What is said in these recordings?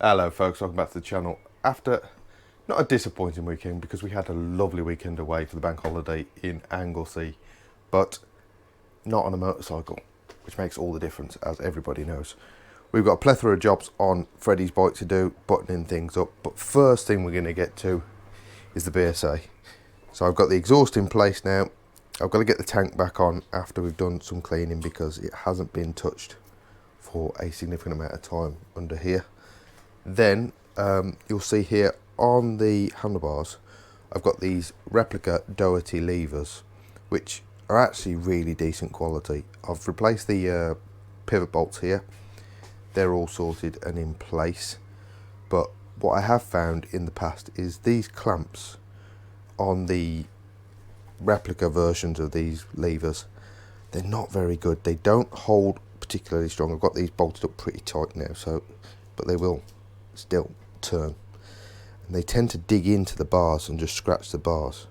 Hello folks, welcome back to the channel. After not a disappointing weekend, because we had a lovely weekend away for the bank holiday in Anglesey, but not on a motorcycle, which makes all the difference, as everybody knows. We've got a plethora of jobs on Freddie's bike to do, buttoning things up, but first thing we're going to get to is the BSA. So I've got the exhaust in place now. I've got to get the tank back on after we've done some cleaning, because it hasn't been touched for a significant amount of time under here. Then you'll see here on the handlebars I've got these replica Doherty levers, which are actually really decent quality. I've replaced the pivot bolts here. They're all sorted and in place, but what I have found in the past is these clamps on the replica versions of these levers, they're not very good. They don't hold particularly strong. I've got these bolted up pretty tight now, so but they will still turn, and they tend to dig into the bars and just scratch the bars.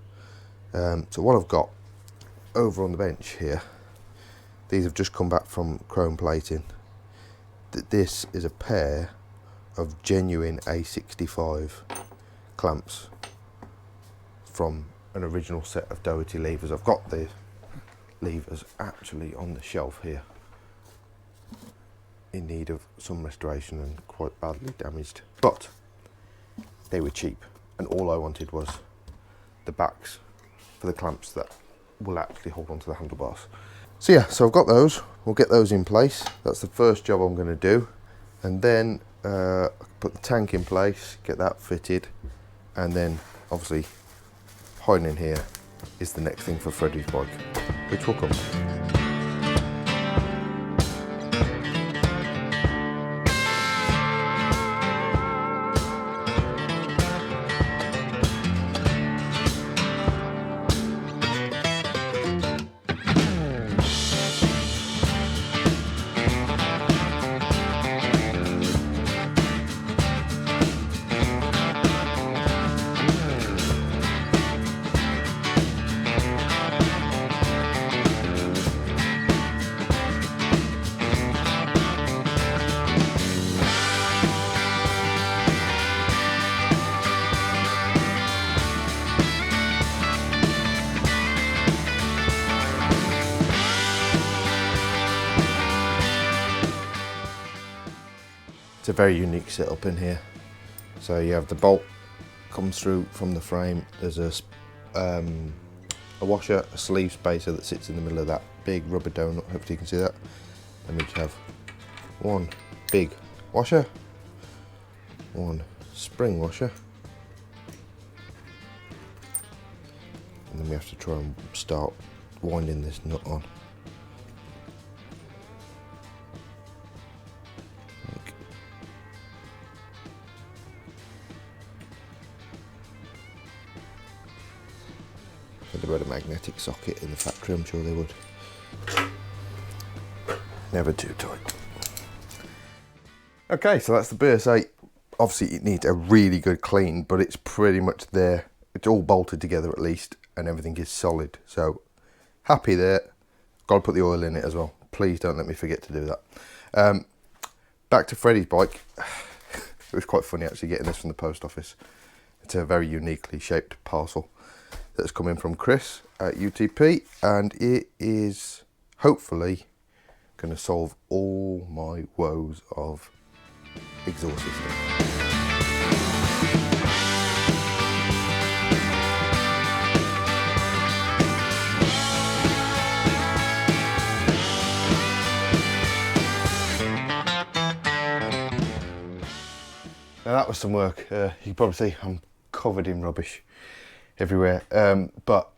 So what I've got over on the bench here, these have just come back from chrome plating. This is a pair of genuine A65 clamps from an original set of Doherty levers. I've got the levers actually on the shelf here, in need of some restoration and quite badly damaged, but they were cheap, and all I wanted was the backs for the clamps that will actually hold onto the handlebars. So yeah, so I've got those. We'll get those in place. That's the first job I'm going to do, and then put the tank in place, get that fitted, and then obviously hiding in here is the next thing for Freddie's bike, which will come. It's a very unique setup in here. So you have the bolt comes through from the frame. There's a washer, a sleeve spacer that sits in the middle of that big rubber donut. Hopefully you can see that. And we have one big washer, one spring washer, and then we have to try and start winding this nut on. If they had a magnetic socket in the factory, I'm sure they would. Never too tight. Okay, so that's the BSA. Obviously it needs a really good clean, but it's pretty much there. It's all bolted together at least, and everything is solid. So happy there. Got to put the oil in it as well. Please don't let me forget to do that. Back to Freddie's bike. It was quite funny actually getting this from the post office. It's a very uniquely shaped parcel that's come in from Chris at UTP, and it is hopefully going to solve all my woes of exhaust system. Now that was some work. You can probably see I'm covered in rubbish everywhere, but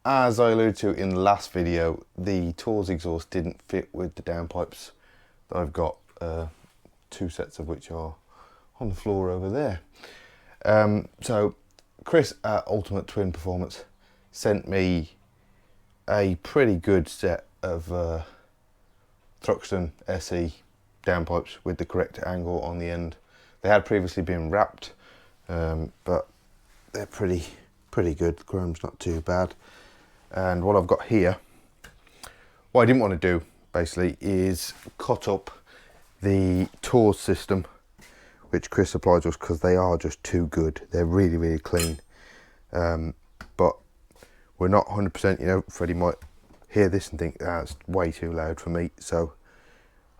as I alluded to in the last video, the Tours exhaust didn't fit with the downpipes that I've got, two sets of which are on the floor over there. So Chris at Ultimate Twin Performance sent me a pretty good set of Thruxton SE downpipes with the correct angle on the end. They had previously been wrapped, but they're pretty good. The chrome's not too bad. And what I've got here, what I didn't want to do basically is cut up the Tours system which Chris supplied us, because they are just too good. They're really, really clean. But we're not 100%, you know, Freddie might hear this and think that's way too loud for me. So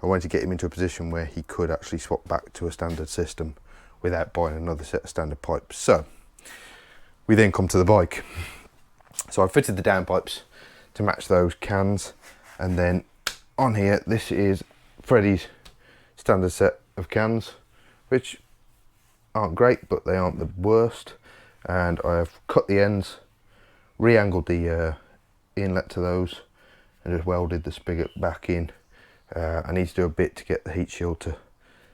I wanted to get him into a position where he could actually swap back to a standard system without buying another set of standard pipes. So we then come to the bike. So I fitted the downpipes to match those cans, and then on here, this is Freddie's standard set of cans, which aren't great, but they aren't the worst. And I have cut the ends, re-angled the inlet to those, and just welded the spigot back in. I need to do a bit to get the heat shield to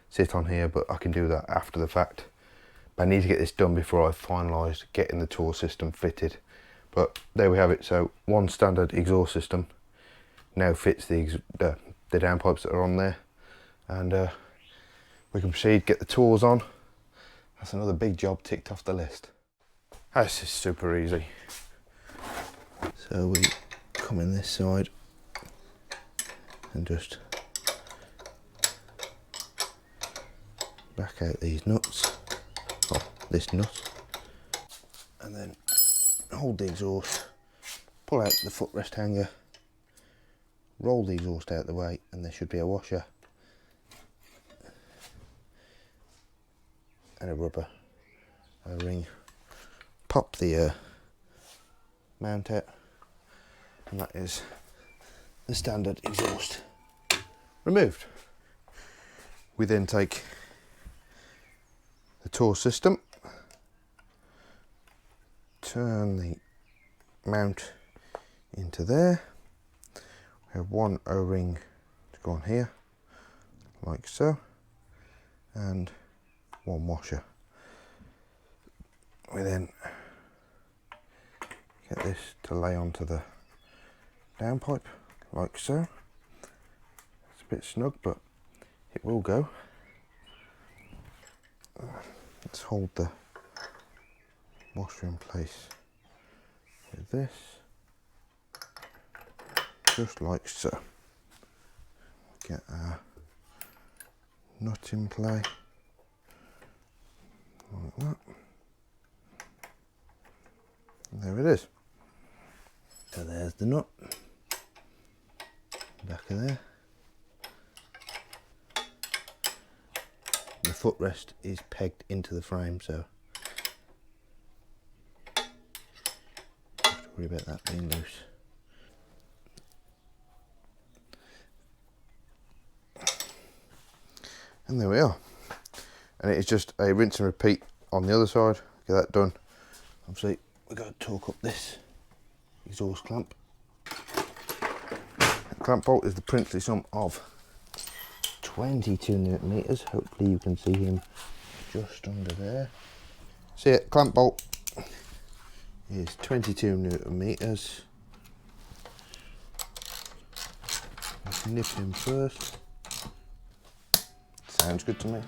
sit on here, but I can do that after the fact. But I need to get this done before I finalise getting the tour system fitted. But there we have it. So one standard exhaust system now fits the downpipes that are on there, and we can proceed, get the tours on. That's another big job ticked off the list. This is super easy. So we come in this side and just back out these nuts, oh, this nut, and then hold the exhaust, pull out the footrest hanger, roll the exhaust out the way, and there should be a washer and a rubber O-ring. Pop the mount out, and that is the standard exhaust removed. We then take the tour system, turn the mount into there. We have one O-ring to go on here, like so, and one washer. We then get this to lay onto the downpipe, like so. It's a bit snug, but it will go. Let's hold the washer in place with this, just like so. Get our nut in play, like that. And there it is. So there's the nut, back of there. The footrest is pegged into the frame, so don't have to worry about that being loose. And there we are. And it is just a rinse and repeat on the other side. Get that done. Obviously, we've got to torque up this exhaust clamp. The clamp bolt is the princely sum of 22 Newton meters. Hopefully you can see him just under there. See it, clamp bolt is 22 Newton meters. Let's nip him first. Sounds good to me.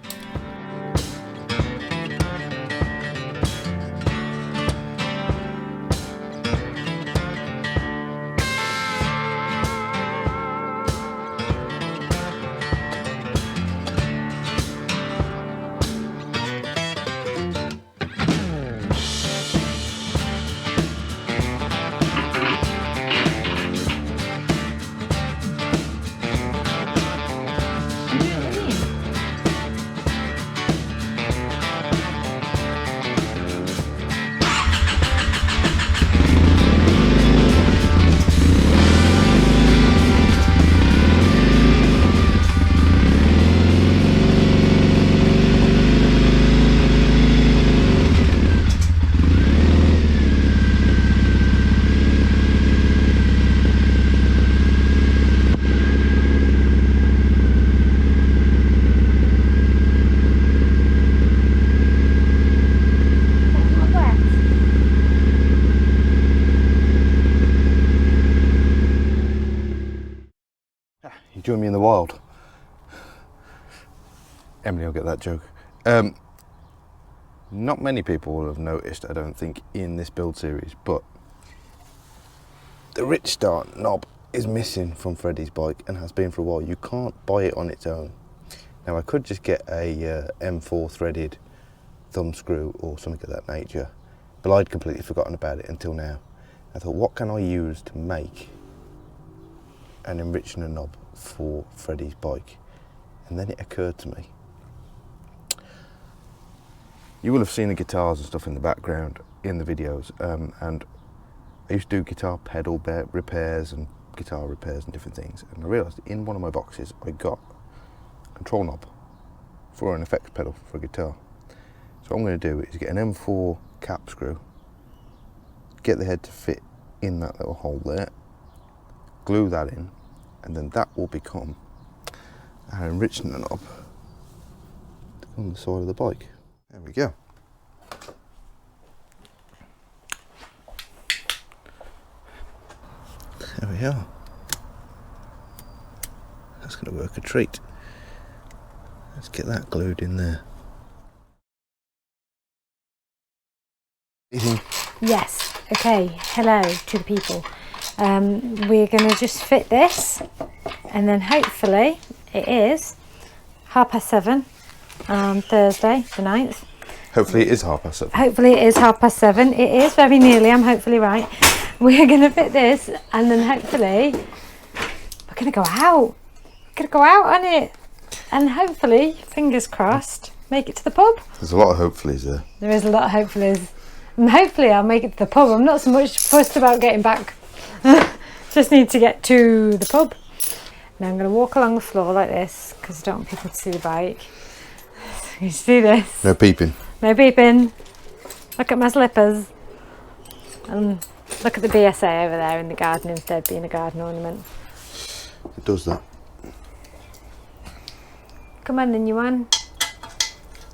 You join me in the wild. Emily will get that joke. Not many people will have noticed, I don't think, in this build series, but the rich start knob is missing from Freddie's bike and has been for a while. You can't buy it on its own. Now I could just get a M4 threaded thumb screw or something of that nature, but I'd completely forgotten about it until now. I thought, what can I use to make an enrichener knob for Freddie's bike? And then it occurred to me, you will have seen the guitars and stuff in the background in the videos, and I used to do guitar pedal repairs and guitar repairs and different things, and I realised in one of my boxes I got a control knob for an effects pedal for a guitar. So what I'm going to do is get an M4 cap screw, get the head to fit in that little hole there, glue that in, and then that will become an enrichener knob on the side of the bike. There we go. There we are. That's going to work a treat. Let's get that glued in there. Yes. Okay. Hello to the people. We're going to just fit this, and then hopefully it is 7:30 on Thursday the 9th. Hopefully it is 7:30. Hopefully it is 7:30. It is very nearly. I'm hopefully right. We're going to fit this, and then hopefully we're going to go out. We're going to go out on it, and hopefully, fingers crossed, make it to the pub. There's a lot of hopefullys there. There is a lot of hopefullys. And hopefully I'll make it to the pub. I'm not so much fussed about getting back. Just need to get to the pub. Now I'm going to walk along the floor like this because I don't want people to see the bike. You see this? No peeping. No peeping. Look at my slippers. And look at the BSA over there in the garden instead, being a garden ornament. It does that. Come on then, you one.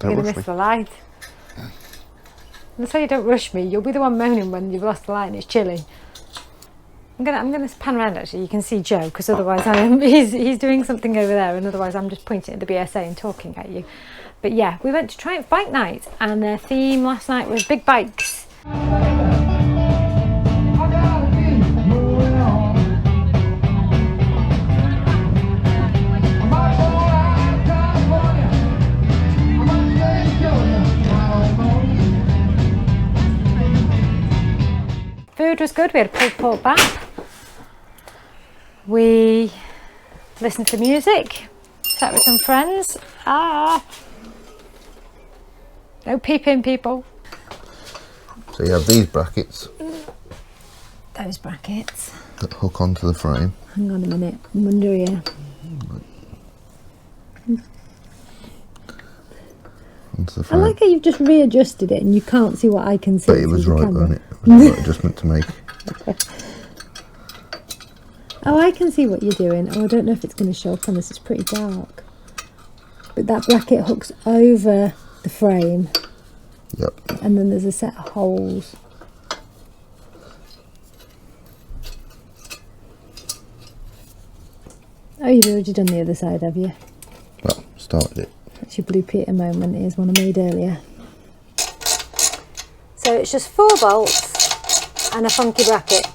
You're going to miss the light. That's why you don't rush me. You'll be the one moaning when you've lost the light and it's chilly. I'm gonna pan around actually. You can see Joe, because otherwise he's doing something over there, and otherwise I'm just pointing at the BSA and talking at you. But yeah, we went to Triumph Bike Night, and their theme last night was big bikes. Food was good. We had a pulled pork bap. We listened to music, sat with some friends. No peeping, people. So you have these brackets. Those brackets That hook onto the frame. Hang on a minute. I'm under here. Onto the I frame. like how you've just readjusted it and you can't see what I can see. But it was through the right, camera. wasn't it? It was the right adjustment to make. Oh, I can see what you're doing. Oh, I don't know if it's going to show up on this. It's pretty dark. But that bracket hooks over the frame. Yep. And then there's a set of holes. Oh, you've already done the other side, have you? Well, started it. That's your Blue Peter moment. Here's one I made earlier. So it's just 4 bolts and a funky bracket.